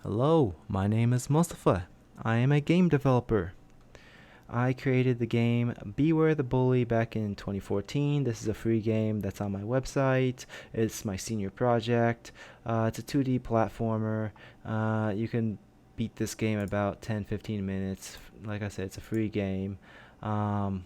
Hello, my name is Mustafa. I am a game developer. I created the game Beware the Bully back in 2014. This is a free game that's on my website. It's my senior project. It's a 2D platformer. You can beat this game in about 10-15 minutes. Like I said, it's a free game. Um,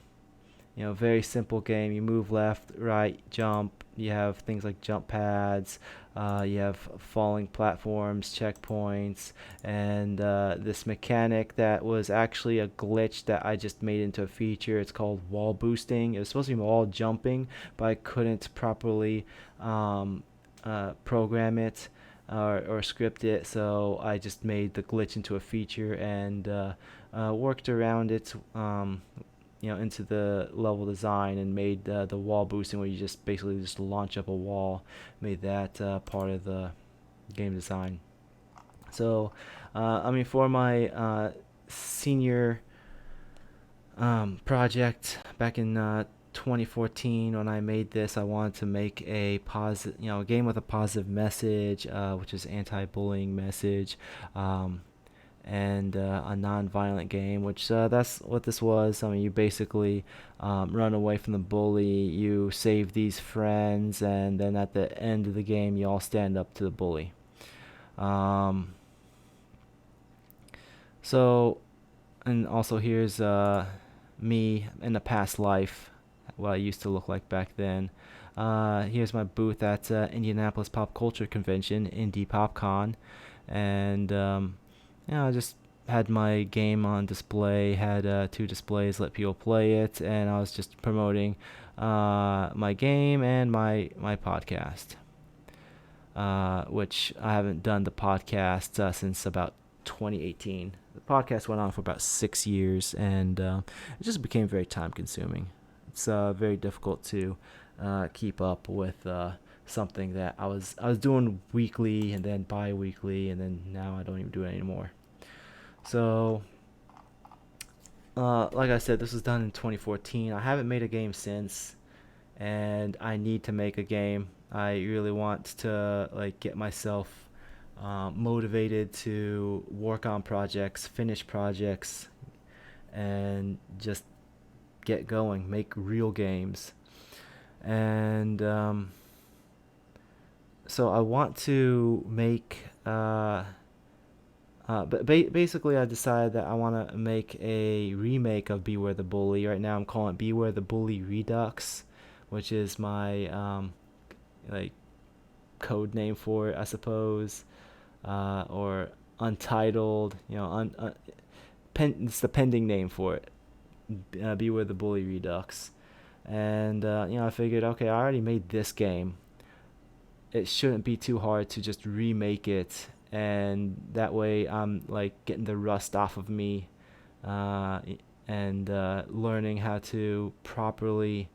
very simple game. You move left, right, jump. You have things like jump pads. You have falling platforms, checkpoints, and this mechanic that was actually a glitch that I just made into a feature. It's called wall boosting. It was supposed to be wall jumping, but I couldn't properly program it or script it, so I just made the glitch into a feature and worked around it. Into the level design and made the wall boosting where you just basically just launch up a wall, made that part of the game design. So, for my senior project back in 2014, when I made this, I wanted to make a positive, a game with a positive message, which is anti-bullying message. And a non-violent game, which that's what this was. You basically run away from the bully, you save these friends, and then at the end of the game, you all stand up to the bully. Um, so, and also here's me in a past life, what I used to look like back then. Here's my booth at Indianapolis Pop Culture Convention, Indie PopCon, and I just had my game on display, had two displays, let people play it, and I was just promoting my game and my podcast, which I haven't done the podcast since about 2018. The podcast went on for about 6 years, and it just became very time consuming. It's very difficult to keep up with something that I was doing weekly and then bi-weekly, and then now I don't even do it anymore. So, like I said, this was done in 2014. I haven't made a game since, and I need to make a game. I really want to get myself motivated to work on projects, finish projects, and just get going, make real games. And so I want to make but basically, I decided that I want to make a remake of Beware the Bully. Right now, I'm calling it Beware the Bully Redux, which is my like code name for it, I suppose, or Untitled. It's the pending name for it. Beware the Bully Redux, and I figured, okay, I already made this game. It shouldn't be too hard to just remake it, and that way I'm getting the rust off of me, uh, and learning how to properly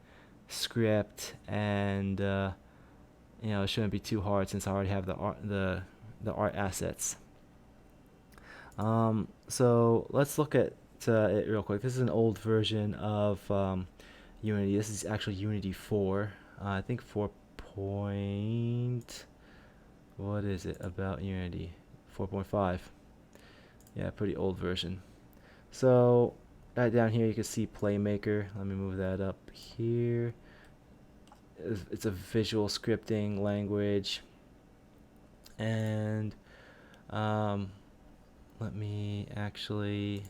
script, and it shouldn't be too hard since I already have the art assets. So let's look at it real quick. This is an old version of Unity. This is actually Unity 4. I think 4 point. What is it about Unity? 4.5. Yeah, pretty old version. So right down here you can see Playmaker. Let me move that up here. It's a visual scripting language, and um, let me actually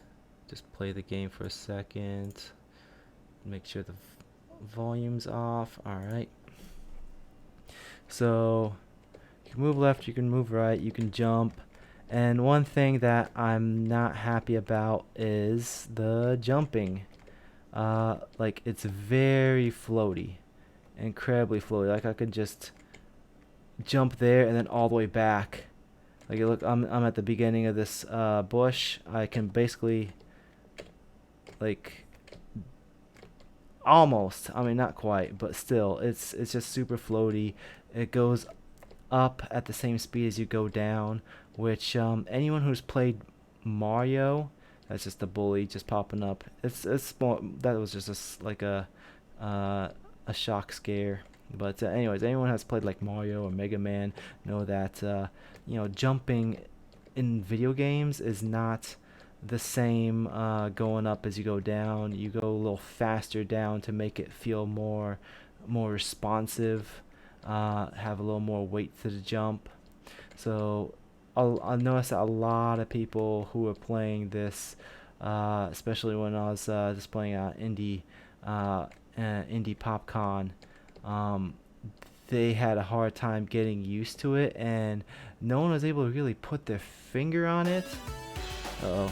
just play the game for a second. Make sure the volume's off. All right. So you can move left, you can move right, you can jump. And one thing that I'm not happy about is the jumping. It's very floaty, incredibly floaty. Like I could just jump there and then all the way back. Look, I'm at the beginning of this bush. I can basically like almost. I mean, not quite, but still, it's just super floaty. It goes up at the same speed as you go down, which anyone who's played Mario, that's just the bully just popping up. It's more, that was just uh, a shock scare. But anyways, anyone who has played like Mario or Mega Man know that jumping in video games is not the same going up as you go down. You go a little faster down to make it feel more responsive, have a little more weight to the jump. So I noticed that a lot of people who were playing this, especially when I was just playing indie PopCon, um, they had a hard time getting used to it, and no one was able to really put their finger on it. Uh-oh,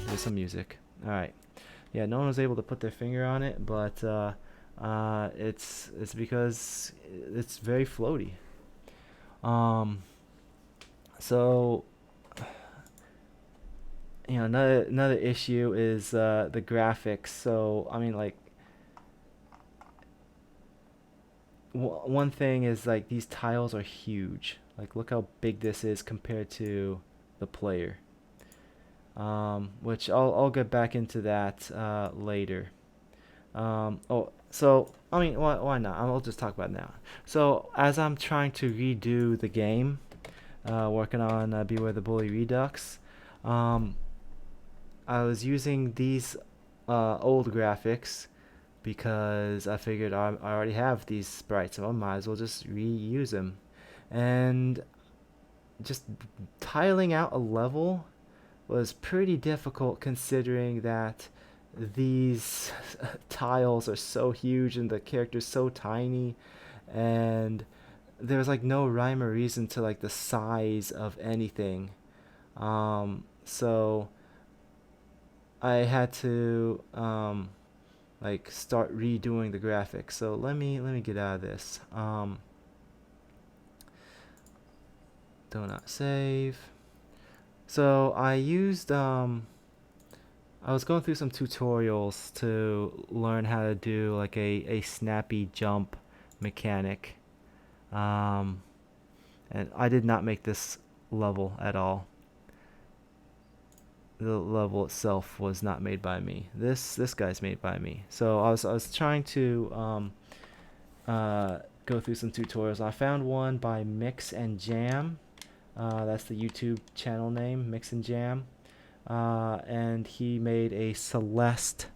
there's some music. All right, yeah, no one was able to put their finger on it, but it's because it's very floaty. Um, so another issue is the graphics. So I mean, like one thing is like these tiles are huge. Like look how big this is compared to the player. Which I'll get back into that later. So I mean, why not? I'll just talk about it now. So as I'm trying to redo the game, working on Beware the Bully Redux, um, I was using these old graphics because I figured I already have these sprites, so I might as well just reuse them. And just tiling out a level was pretty difficult considering that these tiles are so huge and the character's so tiny, and there's like no rhyme or reason to like the size of anything. So I had to like start redoing the graphics. So let me get out of this. Do not save. So I was going through some tutorials to learn how to do like a snappy jump mechanic. Um, and I did not make this level at all. The level itself was not made by me. This guy's made by me. So I was trying to go through some tutorials. I found one by Mix and Jam. That's the YouTube channel name, Mix and Jam. And he made a Celeste,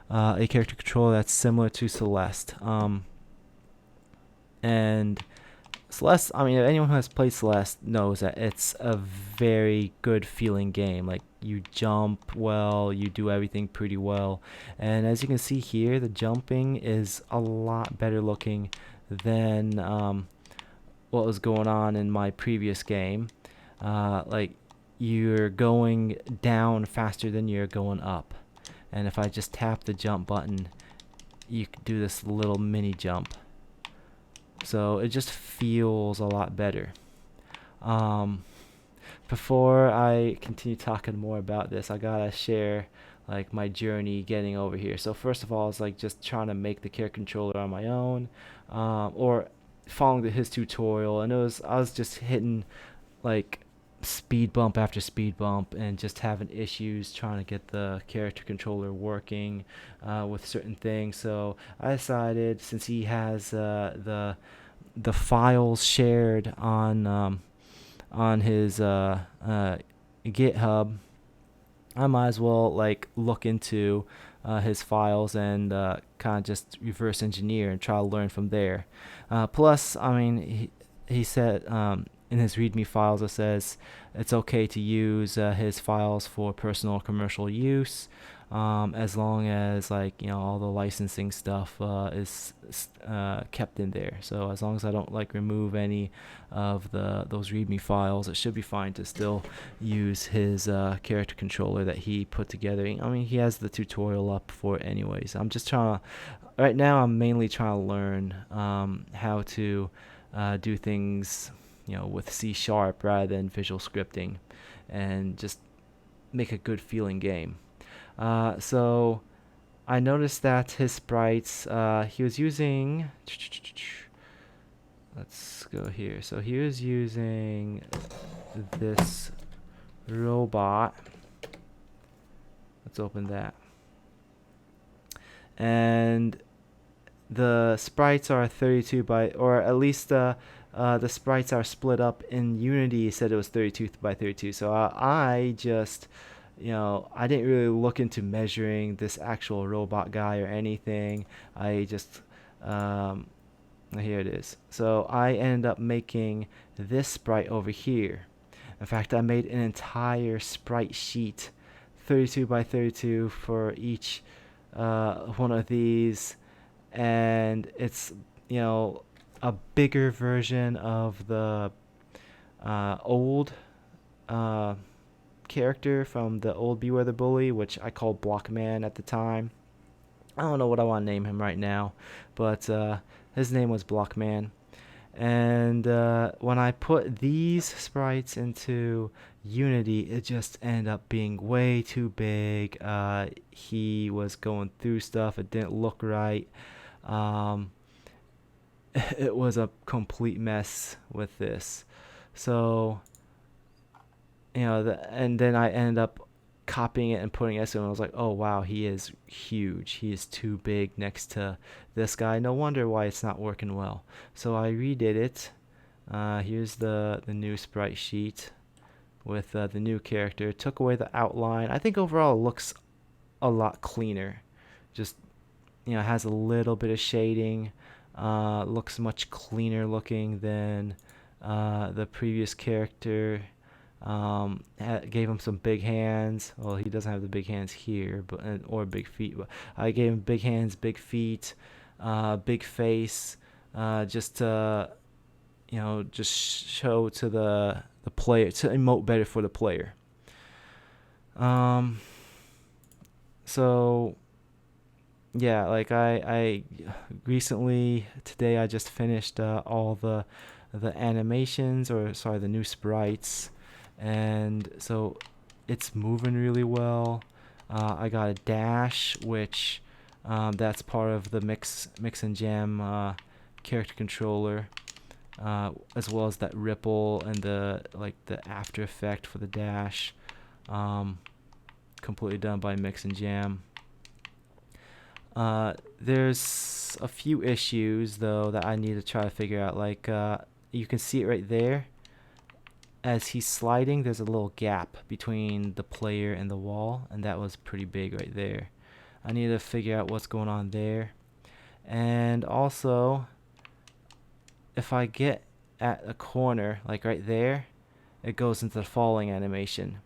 a character controller that's similar to Celeste. And Celeste, I mean, anyone who has played Celeste knows that it's a very good feeling game. Like, you jump well, you do everything pretty well. And as you can see here, the jumping is a lot better looking than what was going on in my previous game. Like, you're going down faster than you're going up. And if I just tap the jump button, you can do this little mini jump. So it just feels a lot better. Before I continue talking more about this, I gotta share like my journey getting over here. So first of all, it's like just trying to make the character controller on my own, or following his tutorial, and I was just hitting like speed bump after speed bump and just having issues trying to get the character controller working with certain things. So I decided, since he has the files shared on his GitHub, I might as well like look into his files and kind of just reverse engineer and try to learn from there. Plus, I mean, he said in his README files, it says it's okay to use his files for personal or commercial use, as long as like all the licensing stuff is kept in there. So as long as I don't like remove any of those README files, it should be fine to still use his character controller that he put together. I mean, he has the tutorial up for it anyways. Right now I'm mainly trying to learn how to do things with C# rather than visual scripting, and just make a good feeling game. So I noticed that his sprites, he was using, let's go here. So he was using this robot. Let's open that. And the sprites are 32 by, or at least the sprites are split up in Unity. It said it was 32 by 32. So I just, I didn't really look into measuring this actual robot guy or anything. I just, here it is. So I ended up making this sprite over here. In fact, I made an entire sprite sheet, 32 by 32 for each one of these, and it's a bigger version of the old character from the old Beware the Bully, which I called Blockman at the time. I don't know what I want to name him right now, but his name was Blockman. And when I put these sprites into Unity, it just ended up being way too big. He was going through stuff. It didn't look right. It was a complete mess with this. So, and then I ended up copying it and putting it, and I was like, oh wow, he is huge. He is too big next to this guy. No wonder why it's not working well. So I redid it. Here's the new sprite sheet with the new character. Took away the outline. I think overall it looks a lot cleaner. Just has a little bit of shading. Looks much cleaner looking than the previous character. Gave him some big hands. Well, he doesn't have the big hands here, but or big feet. But I gave him big hands, big feet, big face, just to just show to the player, to emote better for the player. So yeah, like I recently today I just finished all the animations, or sorry, the new sprites. And so it's moving really well. I got a dash, which that's part of the mix and jam character controller, as well as that ripple and the after effect for the dash, completely done by mix and jam. There's a few issues though that I need to try to figure out. Like you can see it right there. As he's sliding, there's a little gap between the player and the wall, and that was pretty big right there. I need to figure out what's going on there. And also, if I get at a corner, like right there, it goes into the falling animation.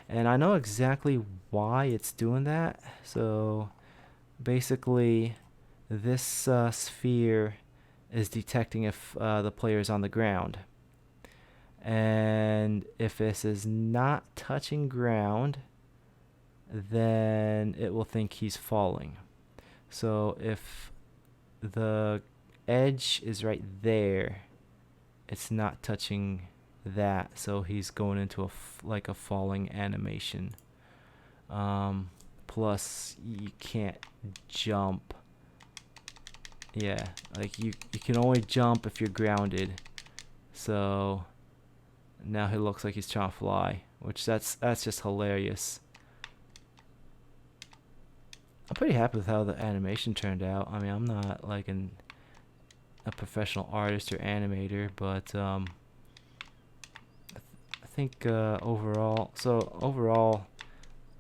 And I know exactly why it's doing that. So basically, this sphere is detecting if the player is on the ground. And if this is not touching ground, then it will think he's falling. So if the edge is right there, it's not touching that, so he's going into a falling animation. Plus you can't jump. Yeah, like you can only jump if you're grounded. So now he looks like he's trying to fly, which that's just hilarious. I'm pretty happy with how the animation turned out. I mean, I'm not like a professional artist or animator, but I think overall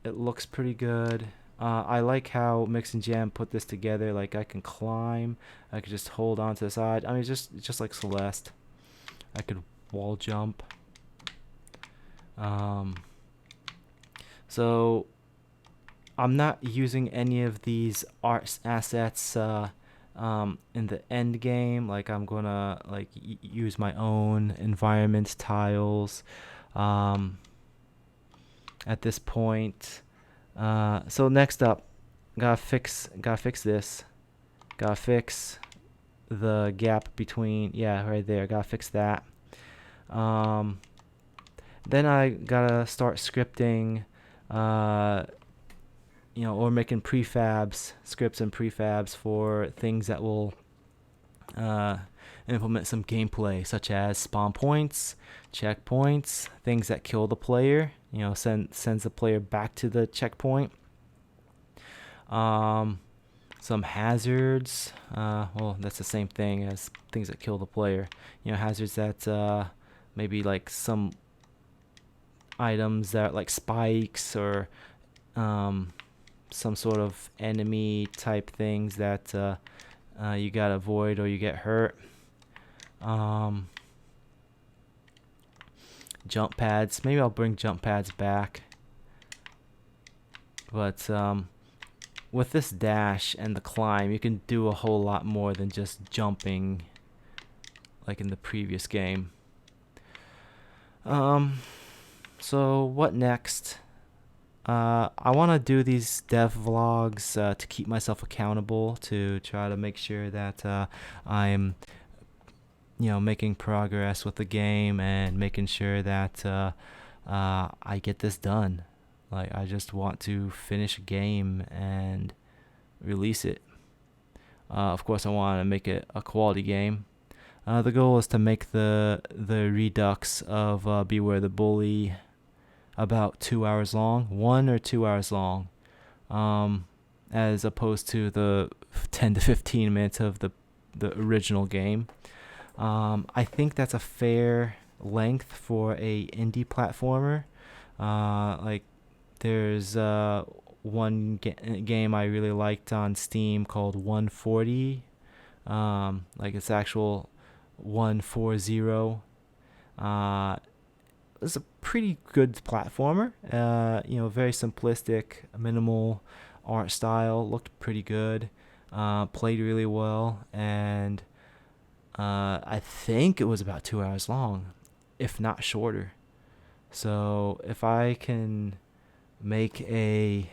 it looks pretty good. I like how Mix and Jam put this together. Like I can climb, I could just hold on to the side. I mean, just like Celeste, I could wall jump. So I'm not using any of these art assets in the end game. Like I'm gonna use my own environment tiles at this point. So next up, gotta fix this. Gotta fix the gap between, yeah, right there. Gotta fix that. Then I gotta start scripting, or making prefabs, scripts and prefabs for things that will implement some gameplay, such as spawn points, checkpoints, things that kill the player, sends the player back to the checkpoint. some hazards. Well, that's the same thing as things that kill the player. Hazards that maybe like some items that are like spikes or some sort of enemy type things that you gotta avoid or you get hurt. Jump pads. Maybe I'll bring jump pads back. But with this dash and the climb, you can do a whole lot more than just jumping like in the previous game. So what next? I want to do these dev vlogs to keep myself accountable, to try to make sure that I'm making progress with the game and making sure that I get this done. Like, I just want to finish a game and release it. Of course, I want to make it a quality game. The goal is to make the Redux of Beware the Bully about 2 hours long, 1 or 2 hours long, as opposed to the 10 to 15 minutes of the original game. I think that's a fair length for a indie platformer. Like, there's one game I really liked on Steam called 140. Like, it's actual 140. It's a pretty good platformer. Very simplistic, minimal art style. Looked pretty good. Played really well, and I think it was about 2 hours long, if not shorter. So if I can make a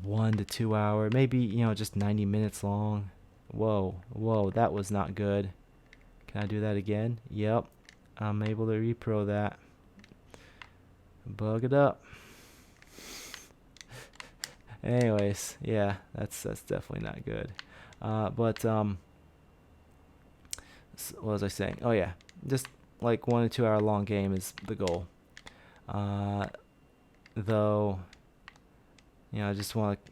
1 to 2 hour, maybe just 90 minutes long. Whoa, that was not good. Can I do that again? Yep, I'm able to repro that. Bug it up. Anyways, yeah, that's definitely not good. But what was I saying? Oh yeah, just like 1 to 2 hour long game is the goal. Though, I just want to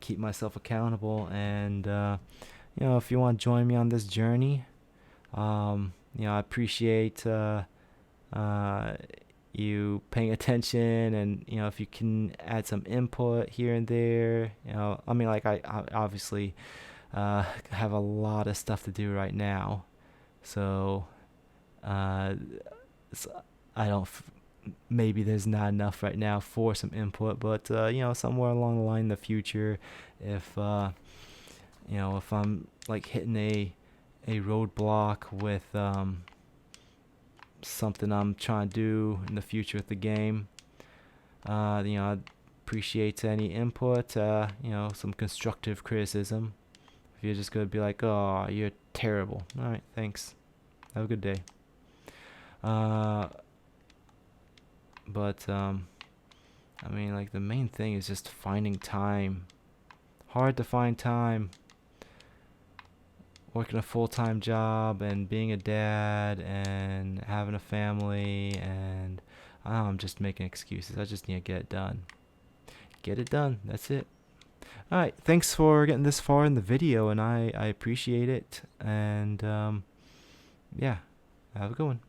keep myself accountable, and if you want to join me on this journey, I appreciate you paying attention, and if you can add some input here and there. I mean, like, I obviously have a lot of stuff to do right now, so I don't maybe there's not enough right now for some input, but somewhere along the line in the future, if if I'm like hitting a roadblock with something I'm trying to do in the future with the game, I'd appreciate any input, some constructive criticism. If you're just gonna be like, oh, you're terrible, all right, thanks, have a good day. But I mean, like, the main thing is just finding time. Hard to find time. Working a full-time job and being a dad and having a family, and I'm just making excuses. I just need to get it done. Get it done. That's it. Alright, thanks for getting this far in the video, and I appreciate it. And yeah, have a good one.